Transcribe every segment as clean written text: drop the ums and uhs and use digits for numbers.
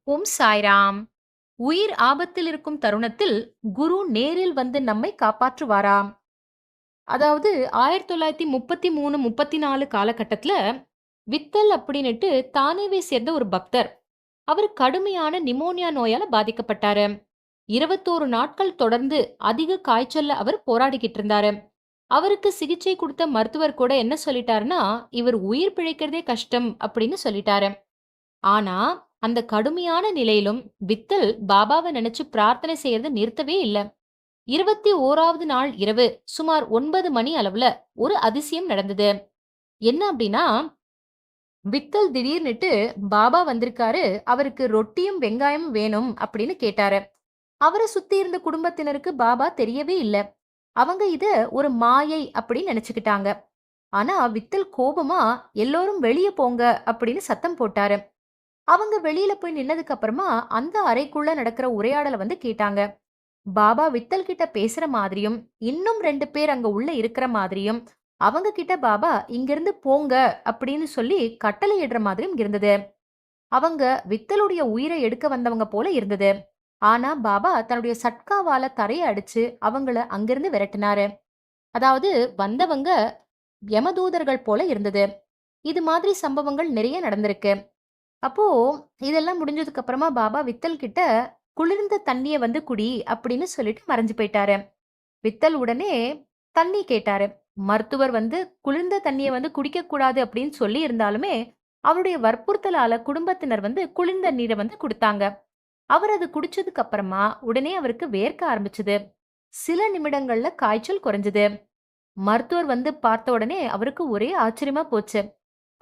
ஓம் சாய்ராம். உயிர் ஆபத்தில் இருக்கும் தருணத்தில் குரு நேரில் வந்து நம்மை காப்பாற்றுவாராம். அதாவது 1933, 34 காலகட்டத்துல வித்தல் அப்படின்னுட்டு தானேவே சேர்ந்த ஒரு பக்தர். அவர் கடுமையான நிமோனியா நோயால பாதிக்கப்பட்டாரு. 21 நாட்கள் தொடர்ந்து அதிக காய்ச்சல்ல அவர் போராடிக்கிட்டு இருந்தாரு. அவருக்கு சிகிச்சை கொடுத்த மருத்துவர் கூட என்ன சொல்லிட்டாருன்னா, இவர் உயிர் பிழைக்கிறதே கஷ்டம் அப்படின்னு சொல்லிட்டாரு. ஆனா, அந்த கடுமையான நிலையிலும் வித்தல் பாபாவ நினைச்சு பிரார்த்தனை செய்யறத நிறுத்தவே இல்ல. 21வது நாள் இரவு சுமார் 9 மணி அளவுல ஒரு அதிசயம் நடந்தது. என்ன அப்டின்னா, வித்தல் திடீர்னுட்டு பாபா வந்திருக்காரு, அவருக்கு ரொட்டியும் வெங்காயமும் வேணும் அப்படின்னு கேட்டாரு. அவர சுத்தி இருந்த குடும்பத்தினருக்கு பாபா தெரியவே இல்ல. அவங்க இத ஒரு மாயை அப்படின்னு நினைச்சுக்கிட்டாங்க. ஆனா வித்தல் கோபமா எல்லோரும் வெளிய போங்க அப்படின்னு சத்தம் போட்டாரு. அவங்க வெளியில போய் நின்னதுக்கு அப்புறமா அந்த அறைக்குள்ள நடக்கிற உரையாடல வந்து கேட்டாங்க. பாபா வித்தல் கிட்ட பேசுற மாதிரியும், இன்னும் 2 பேர் அங்க உள்ள இருக்கிற மாதிரியும், அவங்க கிட்ட பாபா இங்கிருந்து போங்க அப்படின்னு சொல்லி கட்டளை இடுற மாதிரியும் இருந்தது. அவங்க வித்தலுடைய உயிரை எடுக்க வந்தவங்க போல இருந்தது. ஆனா பாபா தன்னுடைய சட்காவால தரைய அடிச்சு அவங்கள அங்கிருந்து விரட்டினாரு. அதாவது வந்தவங்க யமதூதர்கள் போல இருந்தது. இது மாதிரி சம்பவங்கள் நிறைய நடந்திருக்கு. அப்போ இதெல்லாம் முடிஞ்சதுக்கு அப்புறமா பாபா வித்தல் கிட்ட குளிர்ந்த தண்ணிய வந்து குடி அப்படின்னு சொல்லிட்டு மறைஞ்சு போயிட்டாரு. வித்தல் உடனே தண்ணி கேட்டாரு. மருத்துவர் வந்து குளிர்ந்த தண்ணிய வந்து குடிக்க கூடாது அப்படின்னு சொல்லி இருந்தாலுமே அவருடைய வற்புறுத்தலால குடும்பத்தினர் வந்து குளிர்ந்த நீரை வந்து கொடுத்தாங்க. அவர் அது குடிச்சதுக்கு அப்புறமா உடனே அவருக்கு வேர்க்க ஆரம்பிச்சது. சில நிமிடங்கள்ல காய்ச்சல் குறைஞ்சது. மருத்துவர் வந்து பார்த்த உடனே அவருக்கு ஒரே ஆச்சரியமா போச்சு.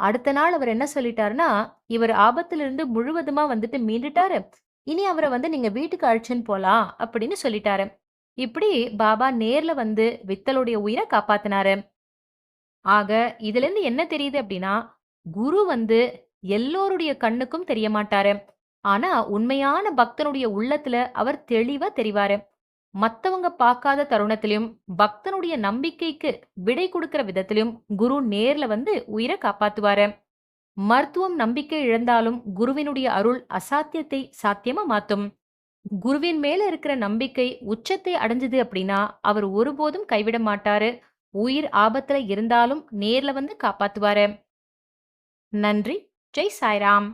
அடுத்த நாள் அவர் என்ன சொல்லிட்டாருன்னா, இவர் ஆபத்திலிருந்து முழுவதுமா வந்துட்டு மீண்டுட்டாரு. இனி அவர வந்து நீங்க வீட்டுக்கு அழைச்சுன்னு போலாம் அப்படின்னு சொல்லிட்டாரு. இப்படி பாபா நேர்ல வந்து வித்தலுடைய உயிர காப்பாத்தினாரு. ஆக இதிலிருந்து என்ன தெரியுது அப்படின்னா, குரு வந்து எல்லோருடைய கண்ணுக்கும் தெரிய மாட்டாரு. ஆனா உண்மையான பக்தனுடைய உள்ளத்துல அவர் தெளிவா தெரிவாரு. மத்தவங்க பார்க்காத தருணத்திலும் பக்தனுடைய நம்பிக்கைக்கு விடை கொடுக்கிற விதத்திலும் குரு நேர்ல வந்து உயிரை காப்பாத்துவாரு. மருத்துவம் நம்பிக்கை இழந்தாலும் குருவினுடைய அருள் அசாத்தியத்தை சாத்தியமா மாத்தும். குருவின் மேல இருக்கிற நம்பிக்கை உச்சத்தை அடைஞ்சது அப்படின்னா அவர் ஒருபோதும் கைவிட மாட்டாரு. உயிர் ஆபத்துல இருந்தாலும் நேர்ல வந்து காப்பாத்துவாரு. நன்றி. ஜெய் சாய்ராம்.